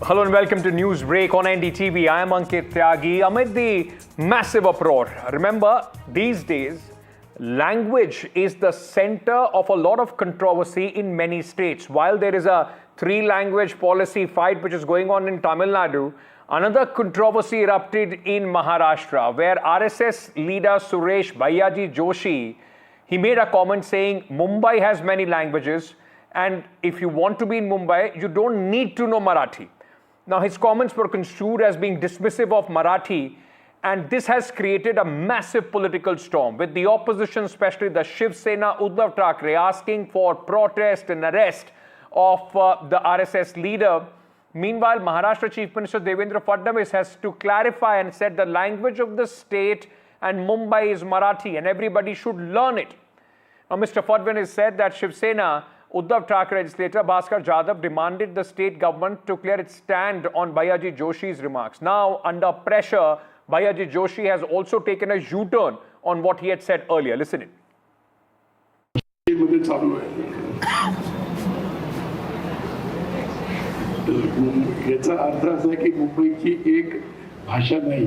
Hello and welcome to News Break on NDTV. I am Ankit Tyagi. Amid the massive uproar, remember, these days, language is the center of a lot of controversy in many states. While there is a three-language policy fight which is going on in Tamil Nadu, another controversy erupted in Maharashtra, where RSS leader Suresh Bhaiyyaji Joshi, he made a comment saying Mumbai has many languages, and if you want to be in Mumbai, you don't need to know Marathi. Now, his comments were construed as being dismissive of Marathi, and this has created a massive political storm, with the opposition, especially the Shiv Sena, Uddhav Thackeray, asking for protest and arrest of the RSS leader. Meanwhile, Maharashtra Chief Minister Devendra Fadnavis has to clarify and said the language of the state and Mumbai is Marathi, and everybody should learn it. Now, Mr. Fadnavis said that Shiv Sena, Uddhav Thackeray legislator Bhaskar Jadhav demanded the state government to clear its stand on Bhaiyyaji Joshi's remarks. Now, under pressure, Bhaiyyaji Joshi has also taken a U-turn on what he had said earlier. Listen in. याचा अर्थ असा की मुंबईची एक भाषा नाही,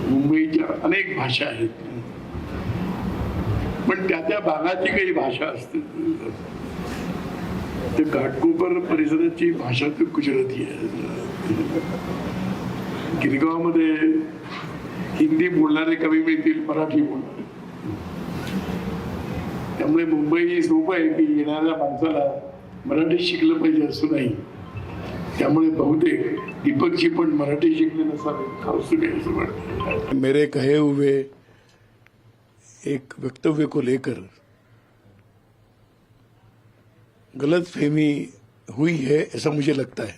मुंबईच्या अनेक भाषा आहेत, पण त्या भागाची काही भाषा असते. तर घाटकोपर परिसराची भाषा तर गुजराती आहे. गिरगावमध्ये हिंदी बोलणारे कमी मिळतील, मराठी बोलणारे. त्यामुळे मुंबई सोपं आहे की येणाऱ्या माणसाला मराठी शिकलं पाहिजे असं नाही. त्यामुळे बहुतेक दीपकजी पण मराठी शिकले नसावे. मेरे कहे हुए एक वक्तव्य को लेकर गलतफहमी हुई है ऐसा मुझे लगता है.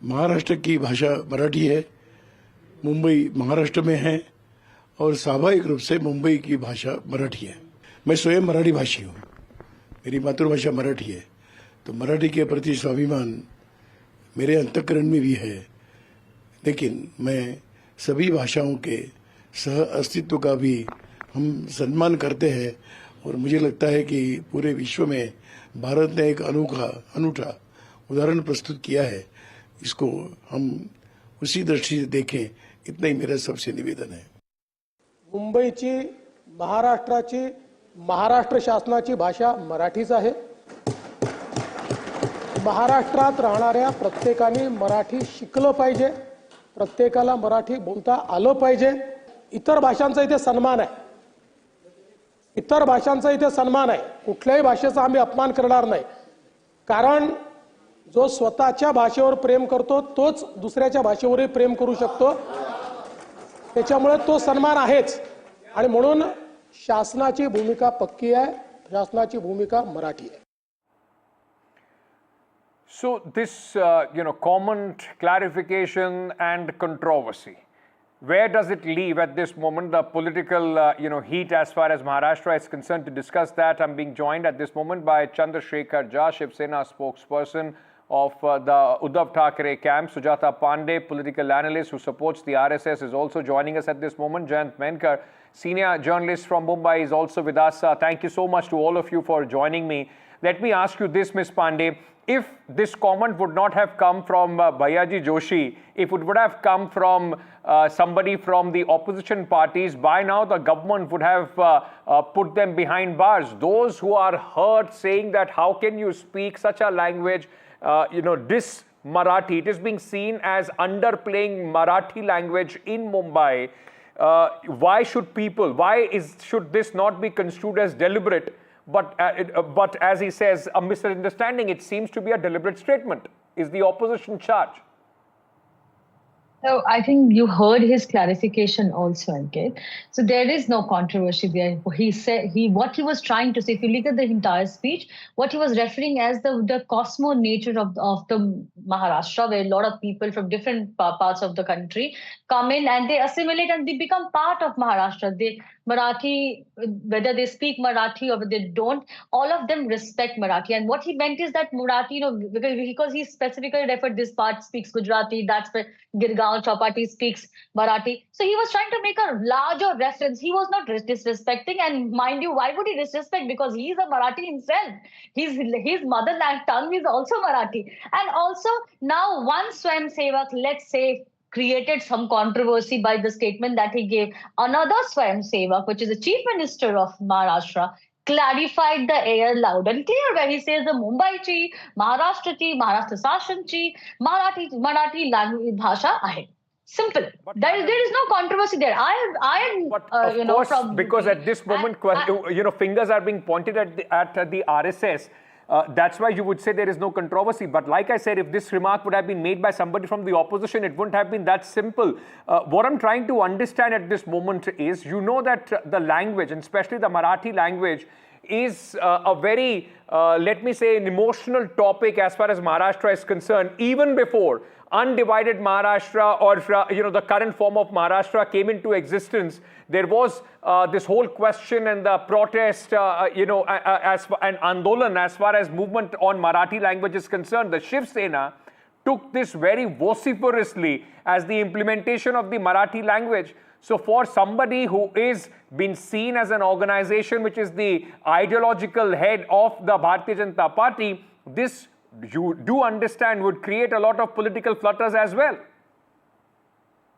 महाराष्ट्र की भाषा मराठी है, मुंबई महाराष्ट्र में है और स्वाभाविक रूप से मुंबई की भाषा मराठी है. मैं स्वयं मराठी भाषी हूँ, मेरी मातृभाषा मराठी है, तो मराठी के प्रति स्वाभिमान मेरे अंतःकरण में भी है. लेकिन मैं सभी भाषाओं के सह अस्तित्व का भी हम सम्मान करते हैं और मुझे लगता है कि पूरे विश्व में भारत ने एक अनूठा उदाहरण प्रस्तुत किया है. इसको हम उसी दृष्टि से देखें, इतना ही मेरा सबसे निवेदन है. मुंबईची, महाराष्ट्राची, महाराष्ट्र शासनाची भाषा मराठीच आहे. महाराष्ट्रात राहणाऱ्या प्रत्येकाने मराठी शिकलं पाहिजे, प्रत्येकाला मराठी बोलता आलं पाहिजे. इतर भाषांचा इथे सन्मान आहे, इतर भाषांचा इथे सन्मान आहे. कुठल्याही भाषेचा आम्ही अपमान करणार नाही, कारण जो स्वतःच्या भाषेवर प्रेम करतो तोच दुसऱ्याच्या भाषेवरही प्रेम करू शकतो. त्याच्यामुळे तो सन्मान आहेच, आणि म्हणून शासनाची भूमिका पक्की आहे, शासनाची भूमिका मराठी आहे. So this, comment, clarification and controversy, where does it leave at this moment, the political, heat as far as Maharashtra is concerned? To discuss that, I'm being joined at this moment by Chandrasekhar Jha, Shiv Sena spokesperson of the Uddhav Thackeray camp. Sujata Pandey, political analyst who supports the RSS, is also joining us at this moment. Jayant Menkar, senior journalist from Mumbai, is also with us. Thank you so much to all of you for joining me. Let me ask you this, Ms. Pandey. If this comment would not have come from Bhaiyyaji Joshi, if it would have come from somebody from the opposition parties, by now the government would have put them behind bars. Those who are hurt, saying that how can you speak such a language, this Marathi, it is being seen as underplaying Marathi language in Mumbai. Why should this not be construed as deliberate? But as he says, a misunderstanding, it seems to be a deliberate statement, is the opposition charge. So I think you heard his clarification also, Ankit. So there is no controversy there. He said what he was trying to say. If you look at the entire speech, what he was referring as the cosmo nature of the Maharashtra, where a lot of people from different parts of the country come in and they assimilate and they become part of Maharashtra. Marathi, whether they speak Marathi or whether they don't, all of them respect Marathi. And what he meant is that Marathi, because he specifically referred this part speaks Gujarati, that's where Girgaon Chapati speaks Marathi. So he was trying to make a larger reference. He was not disrespecting. And mind you, why would he disrespect? Because he is a Marathi himself. His mother tongue is also Marathi. And also now one Swayam Sevak, let's say, created some controversy by the statement that he gave. Another Swayam Sevak, which is the Chief Minister of Maharashtra, clarified the air loud and clear, where he says the Mumbai chi, Maharashtra Sashan chi, Marathi language bhasha ahe. Simple. There is no controversy there. But of course, because at this moment, fingers are being pointed at the RSS. That's why you would say there is no controversy. But like I said, if this remark would have been made by somebody from the opposition, it wouldn't have been that simple. What I'm trying to understand at this moment is, that the language, and especially the Marathi language, is a very, let me say, an emotional topic as far as Maharashtra is concerned. Even before undivided Maharashtra or the current form of Maharashtra came into existence, there was this whole question and the protest, as an andolan as far as movement on Marathi language is concerned. The Shiv Sena took this very vociferously as the implementation of the Marathi language. So for somebody who is been seen as an organization which is the ideological head of the Bharatiya Janata Party, this, you do understand, would create a lot of political flutters as well.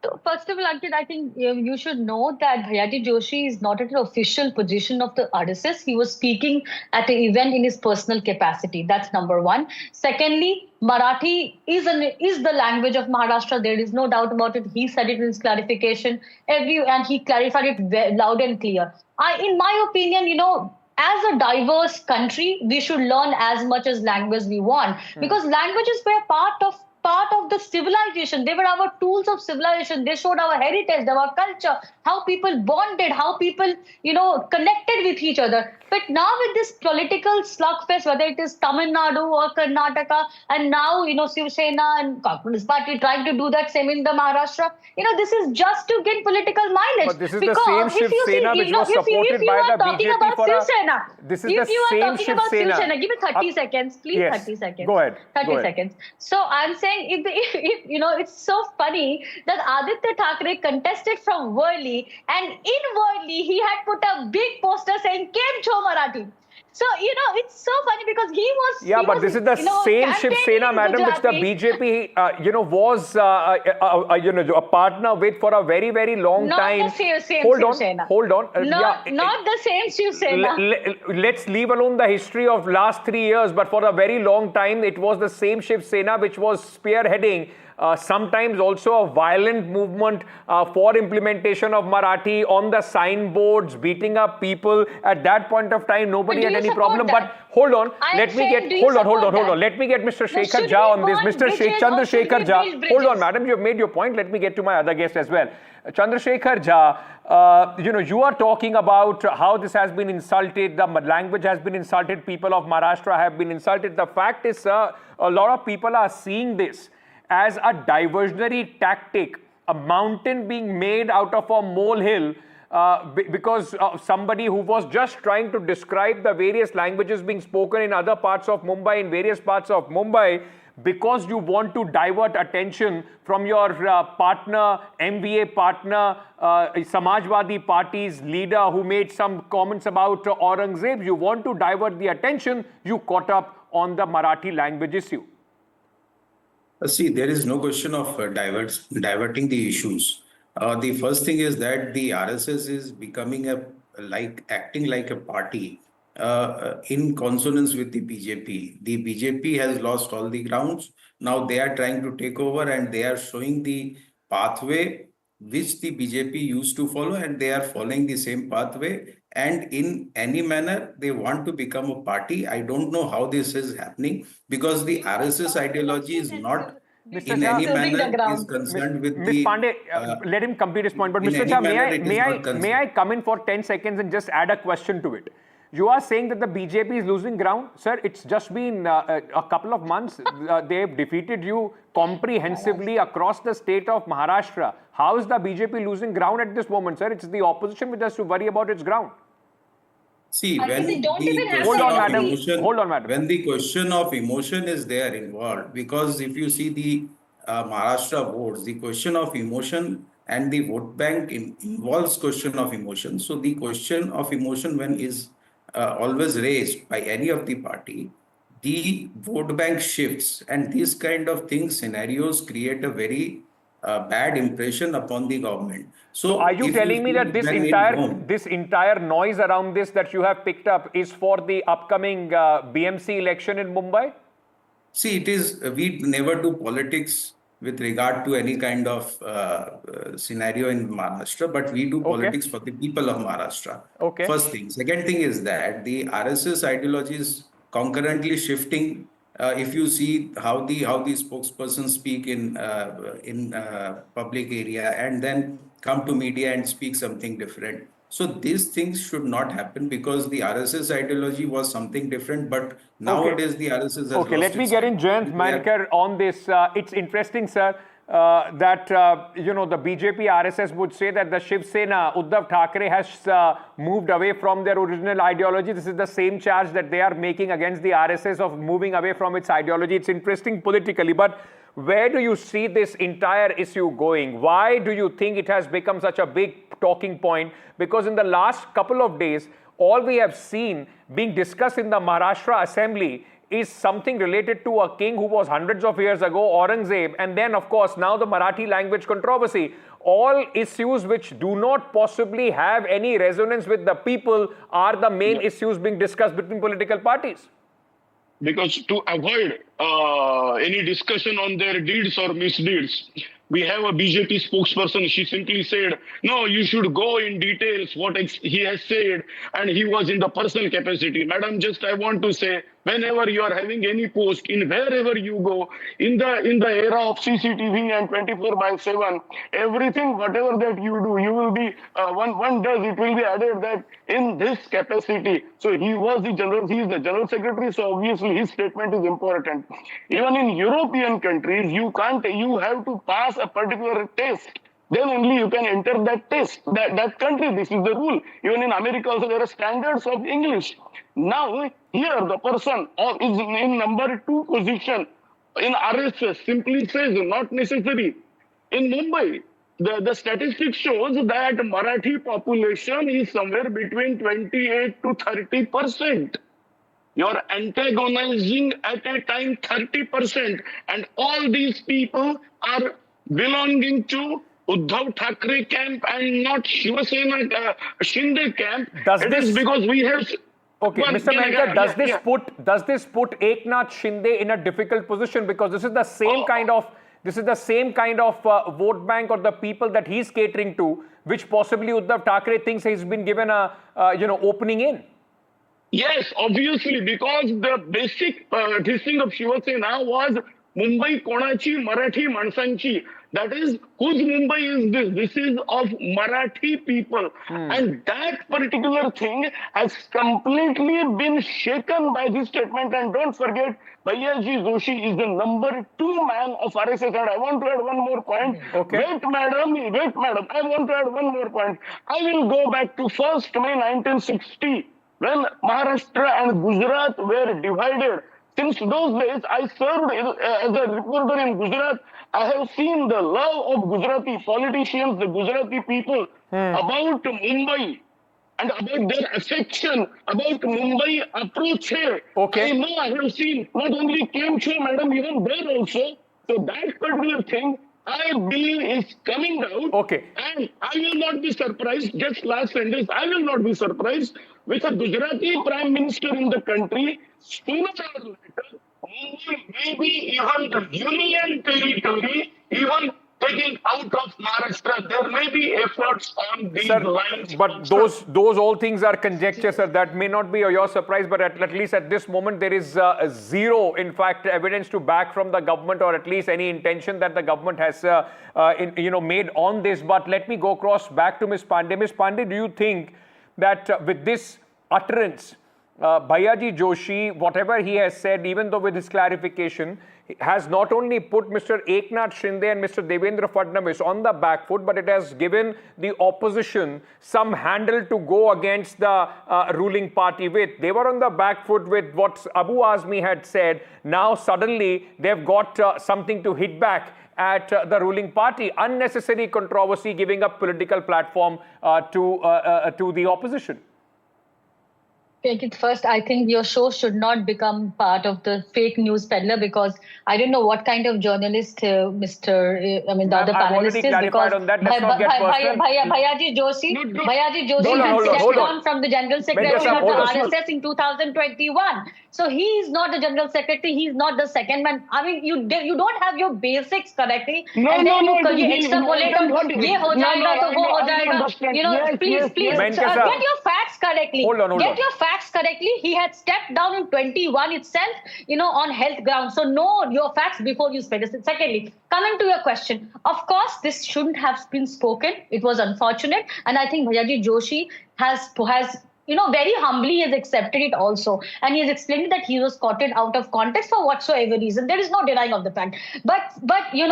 So first of all, Ankit, I think you should know that Bhaiyyaji Joshi is not at an official position of the RSS. He was speaking at an event in his personal capacity. That's number one. Secondly, Marathi is the language of Maharashtra. There is no doubt about it. He said it in his clarification. And he clarified it loud and clear. In my opinion, as a diverse country, we should learn as much as language we want, because languages were part of the civilization. They were our tools of civilization. They showed our heritage, our culture, how people bonded, how people, connected with each other. But now with this political slugfest, whether it is Tamil Nadu or Karnataka, and now, Shiv Sena and Communist Party trying to do that same in the Maharashtra, this is just to gain political mileage. But this is the same Shiv Sena which was supported by the BJP for This is the same Shiv Sena. Give me 30 seconds, please. Yes. 30 seconds. Go ahead. 30 seconds. So I'm saying, if it's so funny that Aditya Thackeray contested from Worli, and in Worli he had put a big poster saying "Kem Cho Marathi." So, it's so funny because he was... but this is the same Shiv Sena, madam, which the BJP, was, a partner with for a very, very long time. Not the same Hold Shiv Sena. Hold on. Not the same Shiv Sena. Let's leave alone the history of last 3 years, but for a very long time, it was the same Shiv Sena which was spearheading sometimes also a violent movement for implementation of Marathi on the signboards, beating up people. At that point of time, nobody had any problem. But hold on, let me get Mr. Shekhar Jha on this. Mr. Chandrasekhar Jha. Hold on, madam, you have made your point. Let me get to my other guest as well. Chandrasekhar Jha, you are talking about how this has been insulted, the language has been insulted, people of Maharashtra have been insulted. The fact is, a lot of people are seeing this as a diversionary tactic, a mountain being made out of a molehill because of somebody who was just trying to describe the various languages being spoken in other parts of Mumbai, in various parts of Mumbai, because you want to divert attention from your partner, MVA partner, Samajwadi Party's leader who made some comments about Aurangzeb. You want to divert the attention, you caught up on the Marathi language issue. See, there is no question of diverting the issues. The first thing is that the RSS is becoming acting like a party in consonance with the BJP. The BJP has lost all the grounds. Now they are trying to take over and they are showing the pathway which the BJP used to follow, and they are following the same pathway. And in any manner, they want to become a party. I don't know how this is happening, because the RSS ideology is not in any manner is concerned with Ms. Pandey, let him complete his point. But Mr. Jha, may I come in for 10 seconds and just add a question to it? You are saying that the BJP is losing ground? Sir, it's just been a couple of months. They've defeated you comprehensively across the state of Maharashtra. How is the BJP losing ground at this moment, sir? It's the opposition which has to worry about its ground. See, I when think they don't the even have question Hold on, of madam. emotion, Hold on, madam. when the question of emotion is there involved, because if you see the Maharashtra votes, the question of emotion and the vote bank involves question of emotion. So the question of emotion, when is always raised by any of the party, the vote bank shifts, and these kind of things, scenarios create a very bad impression upon the government. So are you if you telling me see that this when in home, entire noise around this that you have picked up is for the upcoming BMC election in Mumbai? see, it is, we never do politics with regard to any kind of scenario in Maharashtra, but we do Okay. politics for the people of Maharashtra. Okay. First thing. Second thing is that the RSS ideology is concurrently shifting. If you see how the spokespersons speak in public area and then come to media and speak something different. So these things should not happen, because the RSS ideology was something different, but nowadays the RSS has Okay, lost let me its get in identity. Jayant They are- Mankar on this. It's interesting, sir, that the BJP RSS would say that the Shiv Sena, Uddhav Thackeray, has moved away from their original ideology. This is the same charge that they are making against the RSS of moving away from its ideology. It's interesting politically, but where do you see this entire issue going? Why do you think it has become such a big talking point? Because in the last couple of days, all we have seen being discussed in the Maharashtra Assembly is something related to a king who was hundreds of years ago, Aurangzeb, and then, of course, now the Marathi language controversy. All issues which do not possibly have any resonance with the people are the main issues being discussed between political parties. Because to avoid any discussion on their deeds or misdeeds, we have a BJP spokesperson. She simply said, no, you should go in details what he has said, and he was in the personal capacity. Madam, just I want to say, whenever you are having any post, in wherever you go, in the era of CCTV and 24/7, everything, whatever that you do, you will be, one does, it will be added that in this capacity. So he is the general secretary, so obviously his statement is important. Even in European countries, you have to pass a particular test. Then only you can enter that test, that country. This is the rule. Even in America also there are standards of English. Now, here the person is in number 2 position in RSS simply says not necessary. In Mumbai, the statistics shows that Marathi population is somewhere between 28 to 30%. You're antagonizing at a time 30%, and all these people are belonging to Uddhav Thackeray camp and not Shiv Sena Shinde camp. It is because we have. Okay, Mr. Mankar, does this put Eknath Shinde in a difficult position, because this is the same kind of vote bank or the people that he's catering to, which possibly Uddhav Thackeray thinks he's been given a opening in. Yes, obviously, because the basic thing of Shiv Sena was Mumbai konachi, Marathi mansanchi. That is, whose Mumbai is this? This is of Marathi people. And that particular thing has completely been shaken by this statement. And don't forget, Bhaiyyaji Joshi is the number 2 man of RSS. And I want to add one more point. Okay. Wait, madam. I want to add one more point. I will go back to 1st May 1960, when Maharashtra and Gujarat were divided. Since those days, I served as a reporter in Gujarat. I have seen the love of Gujarati politicians, the Gujarati people, about Mumbai and about their affection, about Mumbai approach here. Okay. I know, I have seen, not only came to madam, even there also. So that particular thing, I believe is coming out. Okay. And I will not be surprised, just last sentence, I will not be surprised with a Gujarati Prime Minister in the country, sooner or later, Mumbai may be even the union territory, even taking out of Maharashtra. There may be efforts on these lines. But those all things are conjecture, sir. That may not be your surprise, but at least at this moment there is zero, in fact, evidence to back from the government, or at least any intention that the government has made on this. But let me go back to Ms. Pandey. Ms. Pandey, do you think that with this utterance Bhaiyyaji Joshi, whatever he has said, even though with his clarification, has not only put Mr. Eknath Shinde and Mr. Devendra Fadnavis on the back foot, but it has given the opposition some handle to go against the ruling party with. They were on the back foot with what Abu Azmi had said. Now suddenly they've got something to hit back at the ruling party. Unnecessary controversy, giving up political platform to the opposition. Take it first. I think your show should not become part of the fake news peddler, because I don't know what kind of journalist the other panelist is. Because on that. Let's not get personal. Bhaiyyaji Joshi has stepped down from the general secretary of the RSS in 2021. So he is not the general secretary. He is not the second man. I mean, you don't have your basics correctly, and then you extrapolate on ye ho jayega to wo ho jayega. You know, please, get your facts correctly. Hold on. Get your facts correctly. He had stepped down in 21 itself, on health grounds. So know your facts before you spread it. Secondly, coming to your question, of course, this shouldn't have been spoken. It was unfortunate, and I think Bhaiyyaji Joshi has very humbly has accepted it also. And he has explained that he was caught out of context for whatsoever reason. There is no denying of the fact. But in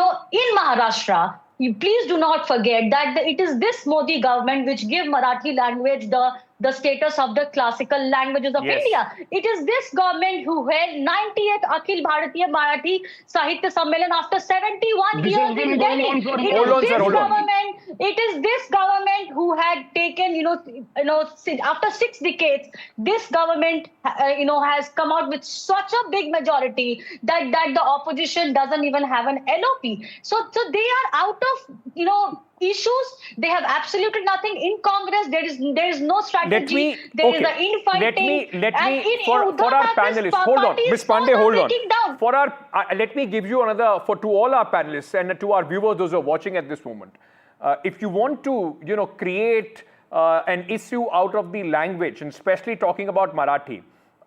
Maharashtra, please do not forget that it is this Modi government which give Marathi language the status of the classical languages of India. It is this government who held 98th Akhil Bharatiya Marathi Sahitya Sammelan after 71 years in Delhi. It is this government who had taken, after 6 decades, this government, has come out with such a big majority that the opposition doesn't even have an LOP. So they are out of, issues. They have absolutely nothing in Congress. There is no strategy. There is an infighting. Let me for our panelists, hold on, Ms. Pandey, hold on. Let me give you another to all our panelists and to our viewers, those who are watching at this moment. If you want to, create an issue out of the language, and especially talking about Marathi,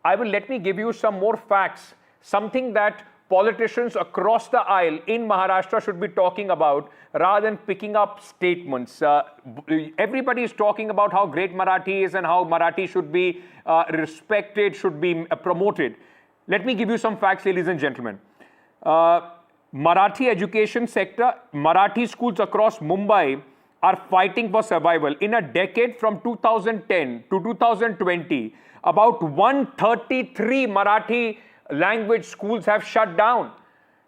let me give you some more facts. Something that politicians across the aisle in Maharashtra should be talking about rather than picking up statements. Everybody is talking about how great Marathi is and how Marathi should be respected, should be promoted. Let me give you some facts, ladies and gentlemen. Marathi education sector, Marathi schools across Mumbai are fighting for survival. In a decade from 2010 to 2020, about 133 Marathi language schools have shut down.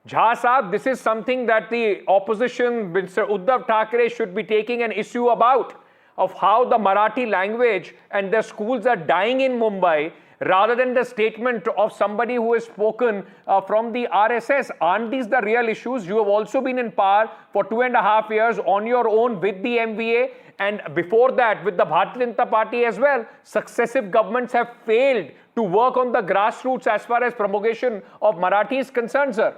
Jha Saab, this is something that the opposition, Mr. Uddhav Thackeray, should be taking an issue about, of how the Marathi language and the schools are dying in Mumbai, rather than the statement of somebody who has spoken from the RSS. Aren't these the real issues? You have also been in power for 2.5 years on your own with the MVA, and before that with the Bharatiya Janata Party as well. Successive governments have failed to work on the grassroots as far as propagation of Marathi is concerned, sir.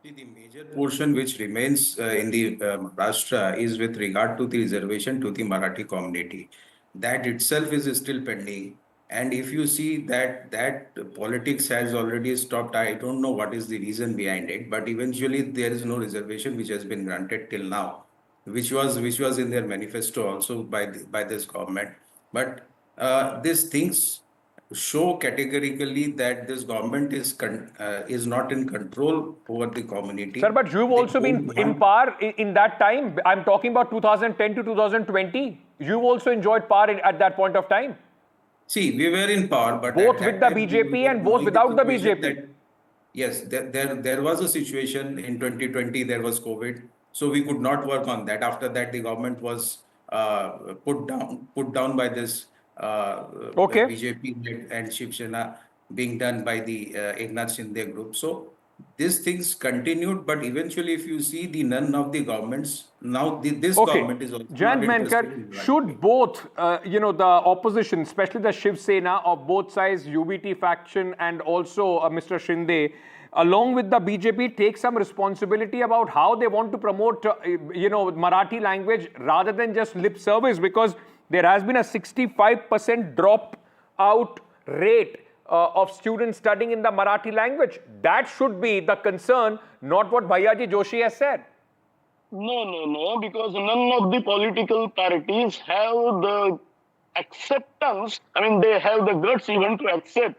The major portion which remains in the Maharashtra is with regard to the reservation to the Marathi community. That itself is still pending. And if you see that politics has already stopped, I don't know what is the reason behind it, but eventually there is no reservation which has been granted till now, which was in their manifesto also by this government. But these things show categorically that this government is not in control over the community. Sir, but you've also been in power in that time. I'm talking about 2010 to 2020. You've also enjoyed power at that point of time. See, we were in power, but both with the BJP and both without the BJP. Yes, there was a situation in 2020. There was COVID, so we could not work on that. After that, the government was put down by this BJP and Shiv Sena being done by the Eknath Shinde group. So these things continued, but eventually, if you see none of the governments now, this government is also. Jayant, should both, the opposition, especially the Shiv Sena of both sides, UBT faction, and also Mr. Shinde, along with the BJP, take some responsibility about how they want to promote, Marathi language rather than just lip service, because there has been a 65% drop out rate of students studying in the Marathi language. That should be the concern, not what Bhaiyyaji Joshi has said. No, because none of the political parties have the acceptance. I mean, they have the guts even to accept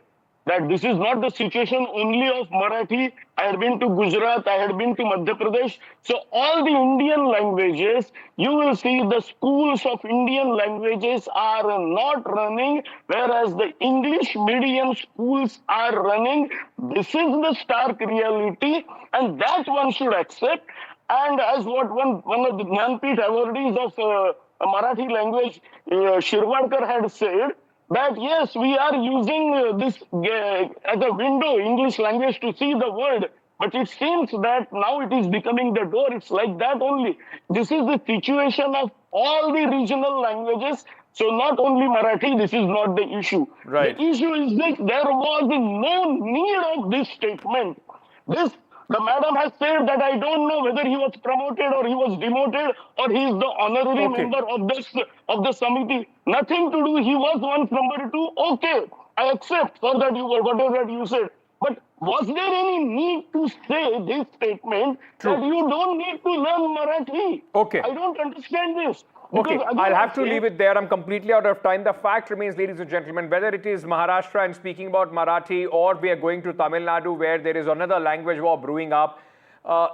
that this is not the situation only of Marathi. I had been to Gujarat, I had been to Madhya Pradesh. So all the Indian languages, you will see the schools of Indian languages are not running, whereas the English medium schools are running. This is the stark reality, and that one should accept. And as what one of the Jnanpith awardees of Marathi language, Shirvadkar, had said, that yes, we are using this as a window, English language, to see the world. But it seems that now it is becoming the door. It's like that only. This is the situation of all the regional languages. So not only Marathi, this is not the issue. Right. The issue is that there was no need of this statement. The madam has said that I don't know whether he was promoted or he was demoted or he is the honorary member of the Samiti. Nothing to do. He was once number 2. Okay, I accept for that whatever that you said. But was there any need to say this statement that you don't need to learn Marathi? Okay. I don't understand this. Okay, Because I'll have to leave it there. I'm completely out of time. The fact remains, ladies and gentlemen, whether it is Maharashtra and speaking about Marathi, or we are going to Tamil Nadu where there is another language war brewing up,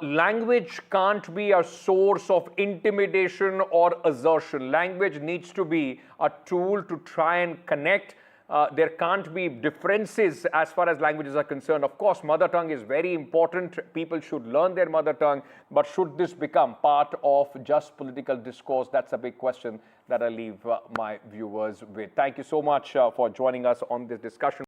language can't be a source of intimidation or assertion. Language needs to be a tool to try and connect. There can't be differences as far as languages are concerned. Of course, mother tongue is very important. People should learn their mother tongue. But should this become part of just political discourse? That's a big question that I leave my viewers with. Thank you so much for joining us on this discussion.